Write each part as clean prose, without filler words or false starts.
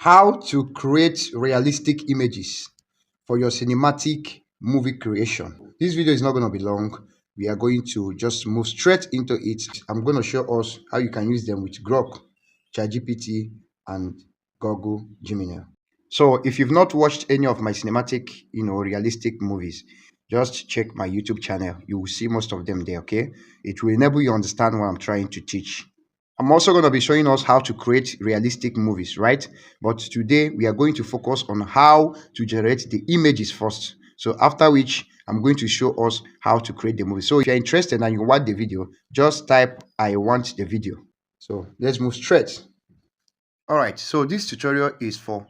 How to create realistic images for your cinematic movie creation. This video is not going to be long. We are going to just move straight into it. I'm going to show us how you can use them with Grok, ChatGPT, and Google Gemini. So if you've not watched any of my cinematic, realistic movies, just check my YouTube channel. You will see most of them there, okay? It will enable you understand what I'm trying to teach. I'm also going to be showing us how to create realistic movies, right? But today we are going to focus on how to generate the images first. So after which I'm going to show us how to create the movie. So if you're interested and you want the video, just type I want the video. So let's move straight. All right, so this tutorial is for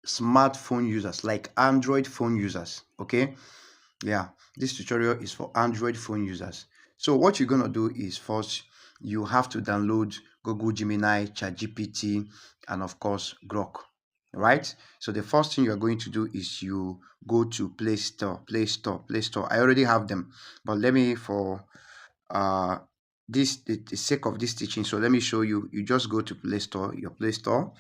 smartphone users, like Android phone users, okay? Yeah, this tutorial is for Android phone users. So what you're gonna do is first you have to download Google Gemini, ChatGPT, and of course Grok, right? So the first thing you're going to do is you go to Play Store. I already have them, but let me for uh the sake of this teaching, so let me show you. You just go to your Play Store,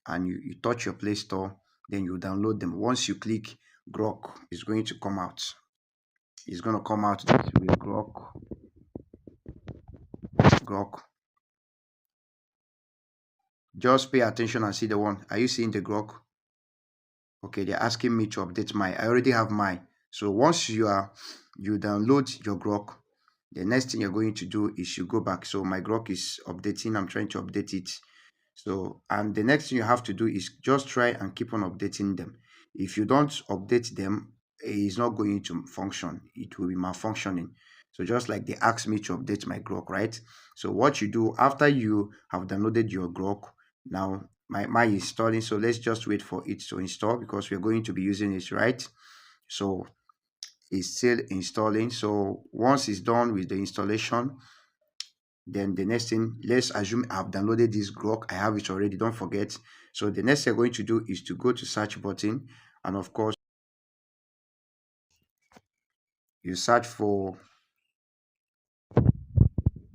and you touch your Play Store, then you download them. Once you click Grok, it's going to come out. It's going to come out this way. Grok. Just pay attention and see the one. Are you seeing the Grok? Okay, they're asking me to update mine. I already have mine. So once you download your Grok, the next thing you're going to do is you go back. So my Grok is updating. I'm trying to update it. So, and the next thing you have to do is just try and keep on updating them. If you don't update them, it's not going to function. It will be malfunctioning. So just like they asked me to update my Grok, right? So what you do after you have downloaded your Grok, now my installing. So let's just wait for it to install because we're going to be using it, right? So it's still installing. So once it's done with the installation, then the next thing, let's assume I've downloaded this Grok. I have it already, don't forget. So the next thing you're going to do is to go to search button, and of course you search for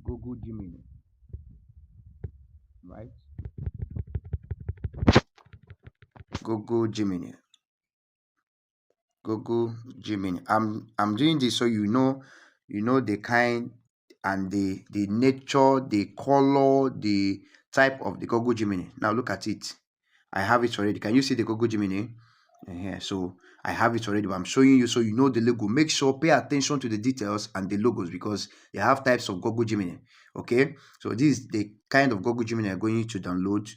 Google Gemini, right? Google Gemini. Google Gemini. I'm doing this so you know the kind and the nature, the color, the type of the Google Gemini. Now look at it. I have it already. Can you see the Google Gemini? Yeah, so I have it already, but I'm showing you so you know the logo. Make sure pay attention to the details and the logos because they have types of Google Gemini. Okay, so this is the kind of Google Gemini you're going to download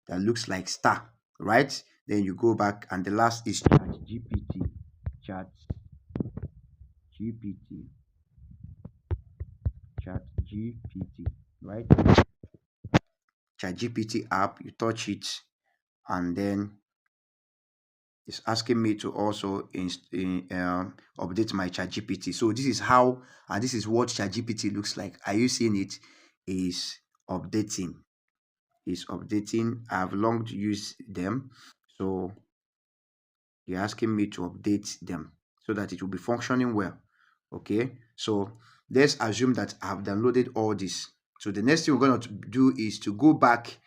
that looks like star, right? Then you go back, and the last is Chat GPT, Chat GPT, right? Chat GPT app. You touch it, and then it's asking me to also update my ChatGPT. So this is how, and this is what ChatGPT looks like. Are you seeing it? Is updating. Is updating. I've long used them, so you're asking me to update them so that it will be functioning well. Okay, so let's assume that I've downloaded all this. So the next thing we're going to do is to go back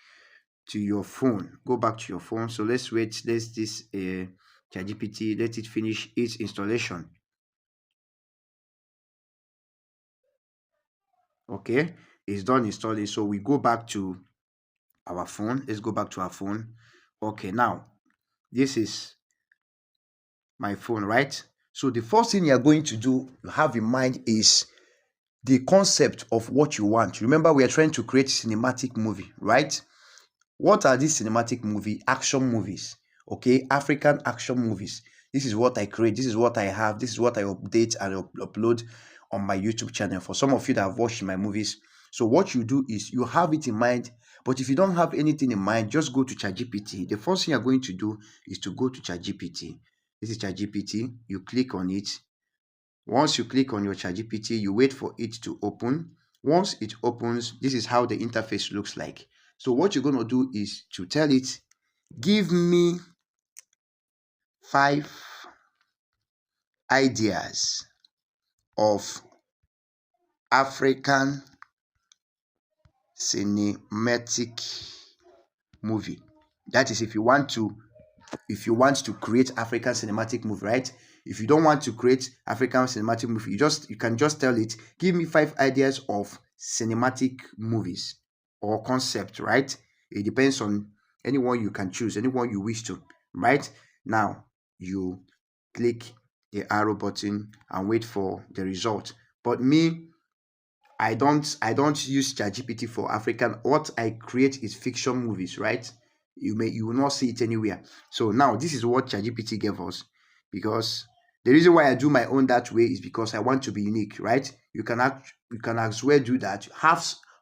to your phone. Go back to your phone. So let's wait. Let's this ChatGPT, let it finish its installation. Okay, it's done installing. So we go back to our phone. Let's go back to our phone. Okay, now this is my phone, right? So the first thing you're going to do, you have in mind, is the concept of what you want. Remember, we are trying to create cinematic movie, right? What are these cinematic movie? Action movies, okay? African action movies. This is what I create. This is what I have. This is what I update and upload on my YouTube channel. For some of you that have watched my movies, so what you do is you have it in mind. But if you don't have anything in mind, just go to ChatGPT. The first thing you're going to do is to go to ChatGPT. This is ChatGPT. You click on it. Once you click on your ChatGPT, you wait for it to open. Once it opens, this is how the interface looks like. So what you're going to do is to tell it, give me 5 ideas of African cinematic movie. That is if you want to create African cinematic movie, right? If you don't want to create African cinematic movie, you can just tell it, give me 5 ideas of cinematic movies or concept, right? It depends on anyone you can choose, anyone you wish to, right? Now you click the arrow button and wait for the result. But me, I don't use ChatGPT for African. What I create is fiction movies, right? You will not see it anywhere. So now this is what ChatGPT gave us, because the reason why I do my own that way is because I want to be unique, right? You can as well do that.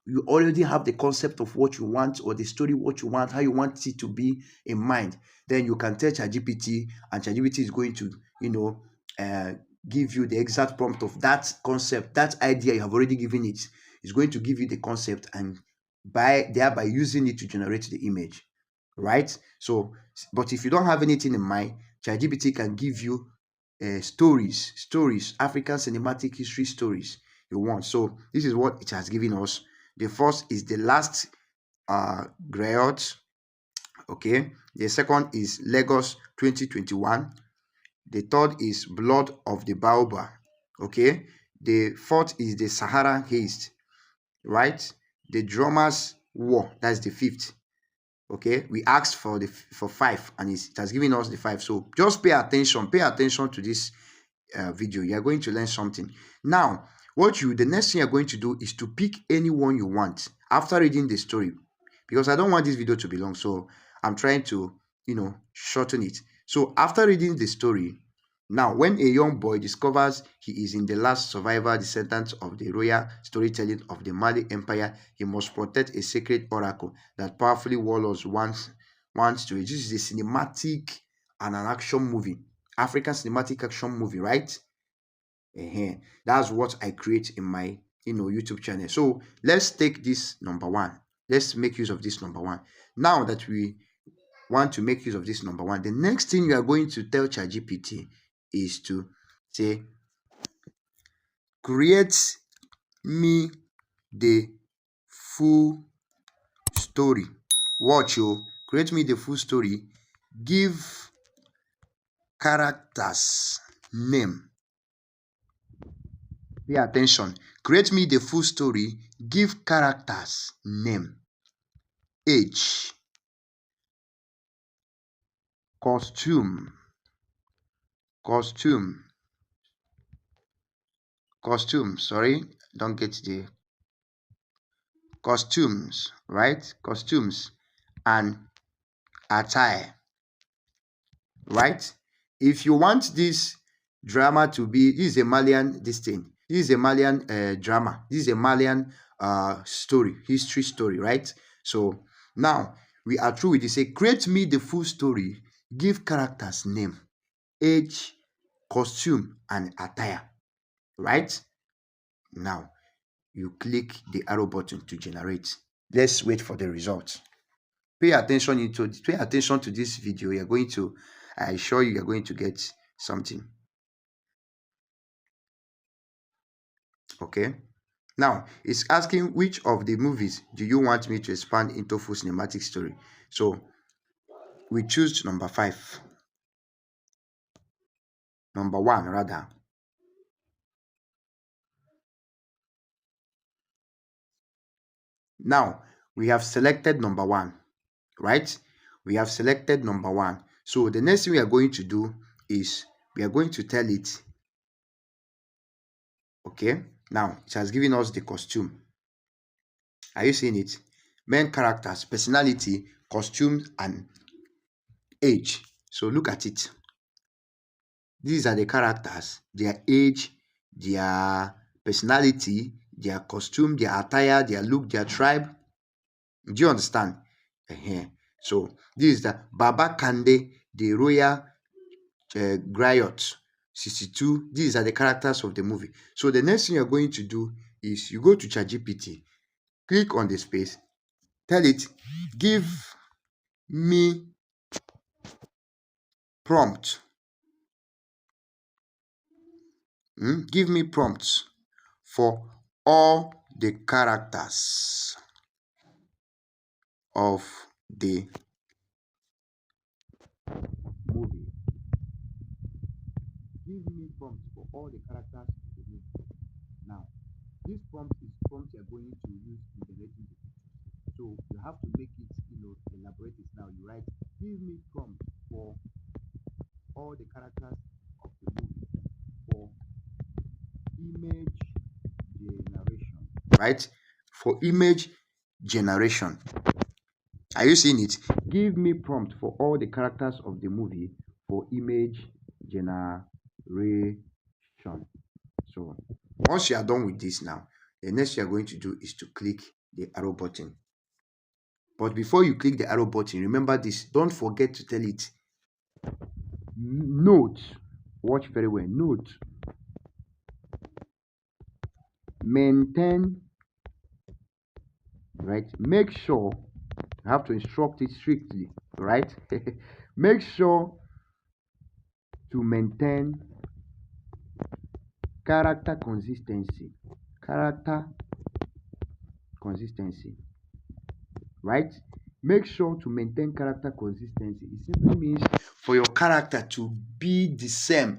You already have the concept of what you want, or the story what you want, how you want it to be in mind. Then you can tell ChatGPT, and ChatGPT is going to, uh, give you the exact prompt of that concept, that idea you have already given it. It's going to give you the concept, and by thereby using it to generate the image, right? So, but if you don't have anything in mind, ChatGPT can give you stories, African cinematic history stories you want. So this is what it has given us. The first is the last Greyot. Okay. The second is Lagos 2021. The third is Blood of the Baobab. Okay. The fourth is the Sahara Haste, right? The Drummers War. That's the fifth. Okay. We asked for five, and it has given us the five. So just pay attention. Pay attention to this video. You are going to learn something. Now, the next thing you're going to do is to pick anyone you want after reading the story, because I don't want this video to be long, so I'm trying to shorten it. So after reading the story, now when a young boy discovers he is in the last survivor descendant of the royal storytelling of the Mali Empire, he must protect a sacred oracle that powerfully warlords wants to. This is a cinematic and an action movie, African cinematic action movie, right? That's what I create in my YouTube channel. So let's take this number one. Let's make use of this number one. Now that we want to make use of this number one, the next thing you are going to tell ChatGPT is to say, create me the full story. Watch you. Create me the full story. Give characters name. Pay attention. Create me the full story. Give characters name, age, costume, costume, sorry, don't get the costumes, right? Costumes and attire, right? If you want this drama to be, this is a Malian, this is a Malian drama. This is a Malian history story, right? So now we are through with this. Say, create me the full story, give characters name, age, costume, and attire, right? Now you click the arrow button to generate. Let's wait for the results. Pay attention to this video. I assure you, you're going to get something. Okay. Now it's asking, which of the movies do you want me to expand into full cinematic story? So we choose number 5. Number 1 rather. Now we have selected number 1, right? We have selected number 1. So the next thing we are going to do is we are going to tell it, okay, now it has given us the costume. Are you seeing it? Main characters, personality, costume, and age. So look at it. These are the characters, their age, their personality, their costume, their attire, their look, their tribe. Do you understand? So this is the Baba Kande, the royal Griot 62. These are the characters of the movie. So the next thing you're going to do is you go to ChatGPT, click on the space, tell it, give me prompt. Give me prompts for all the characters of the movie. Give me prompts for all the characters in the movie. Now, this prompt is prompt you're going to use in generating the picture. So you have to make it, elaborate it. Now you write, give me prompt for all the characters of the movie for image generation. Right? For image generation. Are you seeing it? Give me prompt for all the characters of the movie for image generation. So once you are done with this now, the next you are going to do is to click the arrow button. But before you click the arrow button, remember this. Don't forget to tell it. Note. Watch very well. Note. Maintain. Right? Make sure you have to instruct it strictly. Right? Make sure to maintain character consistency. Character consistency. Right? Make sure to maintain character consistency. It simply means for your character to be the same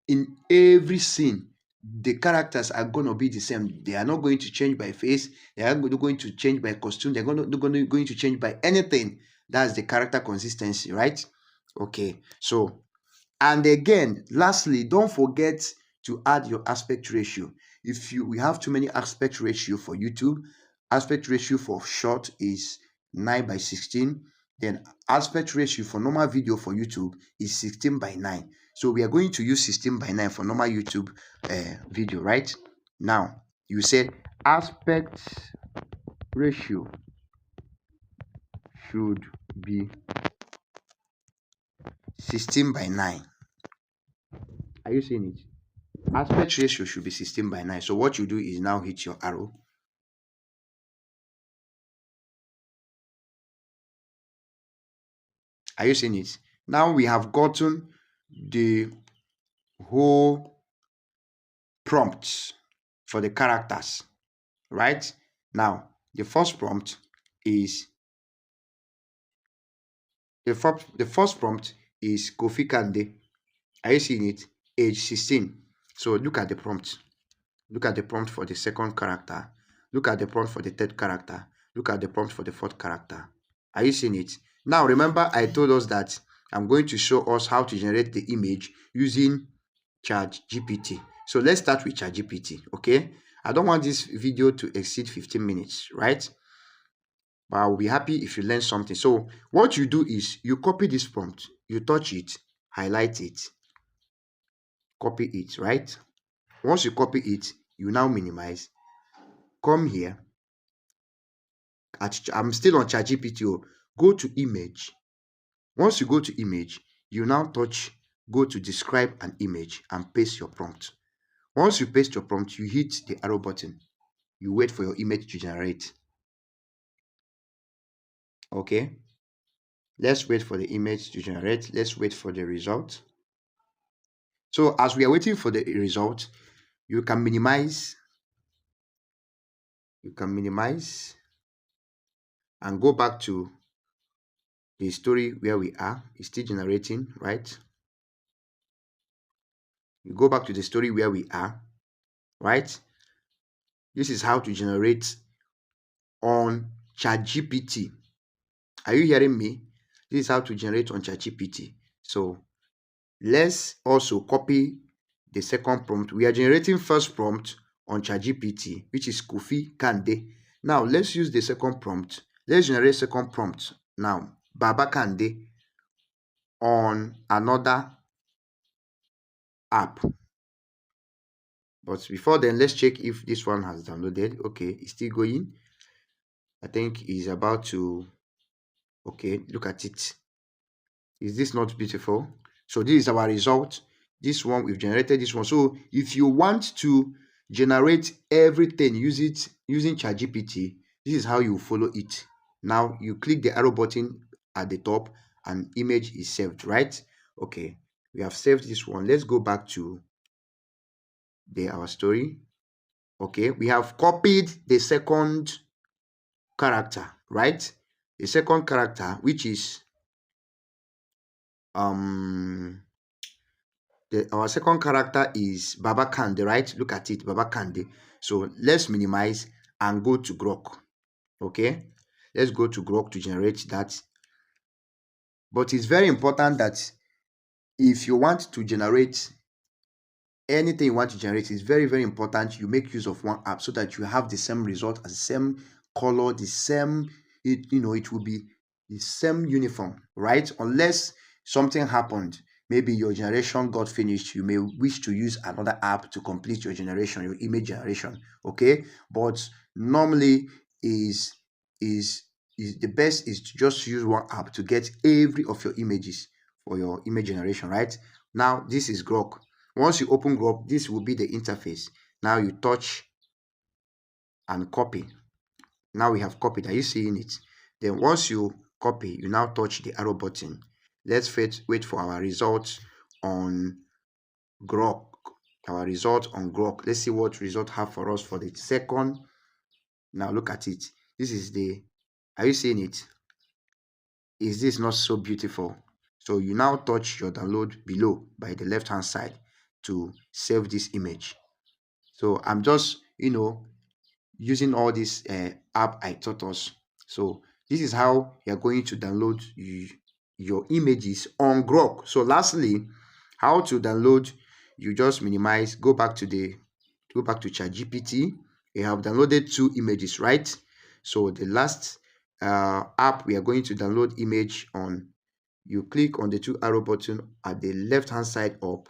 in every scene. The characters are going to be the same. They are not going to change by face. They are not going to change by costume. They're going to change by anything. That's the character consistency, right? Okay. So, and again, lastly, don't forget to add your aspect ratio. If we have too many aspect ratio for YouTube, aspect ratio for short is 9:16. Then aspect ratio for normal video for YouTube is 16:9. So we are going to use 16:9 for normal YouTube video, right? Now you said aspect ratio should be 16:9. Are you seeing it? Aspect ratio should be 16:9. So what you do is now hit your arrow. Are you seeing it? Now we have gotten the whole prompts for the characters, right? Now the first prompt is the first prompt is Kofi Kande. Are you seeing it? Age 16. So look at the prompt. Look at the prompt for the second character. Look at the prompt for the third character. Look at the prompt for the fourth character. Are you seeing it? Now, remember I told us that I'm going to show us how to generate the image using ChatGPT. So let's start with ChatGPT, okay? I don't want this video to exceed 15 minutes, right? But I'll be happy if you learn something. So what you do is you copy this prompt, you touch it, highlight it, copy it, right? Once you copy it, you now minimize. Come here. I'm still on ChatGPT. Go to image. Once you go to image, you now go to describe an image and paste your prompt. Once you paste your prompt, you hit the arrow button. You wait for your image to generate. Okay. Let's wait for the image to generate. Let's wait for the result. So as we are waiting for the result, you can minimize. You can minimize and go back to the story where we are. It's still generating, right? You go back to the story where we are, right? This is how to generate on ChatGPT. Are you hearing me? This is how to generate on ChatGPT. So let's also copy the second prompt. We are generating first prompt on ChatGPT, which is Kofi Kande. Now let's use the second prompt. Let's generate second prompt now. Baba Kande on another app. But before then, let's check if this one has downloaded. Okay, it's still going. I think it's about to. Okay, look at it. Is this not beautiful? So this is our result. This one, we've generated this one. So if you want to generate everything, using ChatGPT, this is how you follow it. Now you click the arrow button at the top and image is saved, right? Okay, we have saved this one. Let's go back to our story. Okay, we have copied the second character, right? The second character, which is um our second character is Baba Kande, right? Look at it, Baba Kande. So let's minimize and go to Grok. Okay, let's go to Grok to generate that. But it's very important that if you want to generate anything you want to generate, it's very, very important you make use of one app so that you have the same result, as the same color, the same, it will be the same uniform, right? Unless something happened, maybe your generation got finished, you may wish to use another app to complete your generation, your image generation. Okay, but normally is is is the best is to just use one app to get every of your images for your image generation, right? Now this is Grok. Once you open Grok, this will be the interface. Now you touch and copy. Now we have copied. Are you seeing it? Then once you copy, you now touch the arrow button. Let's wait for our results on Grok. Our result on Grok. Let's see what result have for us for the second. Now look at it. This is are you seeing it? Is this not so beautiful? So you now touch your download below by the left hand side to save this image. So I'm just, using all this app I taught us. So this is how you're going to download your images on Grok. So lastly, how to download, you just minimize, go back to ChatGPT. You have downloaded 2 images, right? So the last app we are going to download image on, you click on the 2 arrow button at the left hand side up,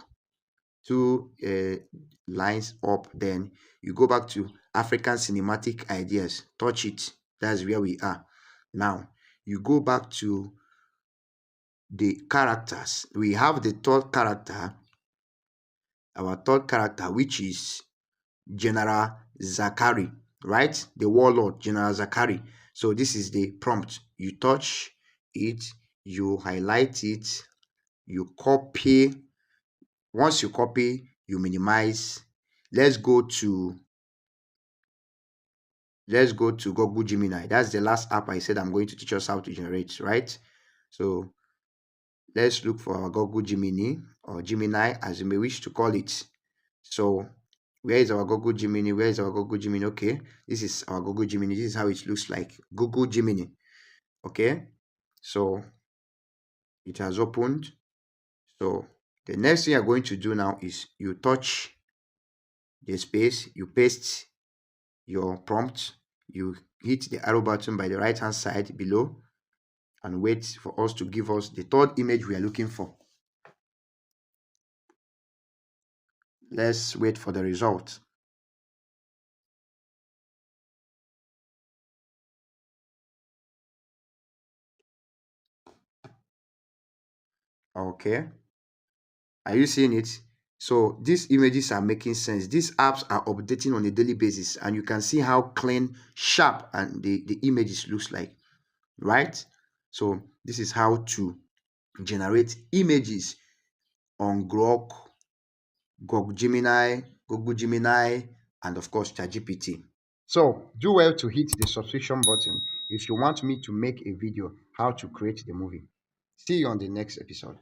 2 lines up, then you go back to African cinematic ideas, touch it. That's where we are now. You go back to the characters. We have the third character, our third character, which is General Zakari, right? The warlord, General Zakari. So this is the prompt. You touch it, you highlight it, you copy. Once you copy, you minimize. Let's go to Google Gemini. That's the last app I said I'm going to teach us how to generate, right? So let's look for our Google Gemini, or Gemini as you may wish to call it. So where is our Google Gemini? Where is our Google Gemini? Okay, this is our Google Gemini. This is how it looks like, Google Gemini. Okay, so it has opened. So the next thing you're going to do now is you touch the space, you paste your prompt, you hit the arrow button by the right hand side below, and wait for us to give us the third image we are looking for. Let's wait for the result. Okay, are you seeing it? So these images are making sense. These apps are updating on a daily basis, and you can see how clean, sharp, and the images looks like, right? So this is how to generate images on Grok, Google Gemini, and of course ChatGPT. So do well to hit the subscription button if you want me to make a video how to create the movie. See you on the next episode.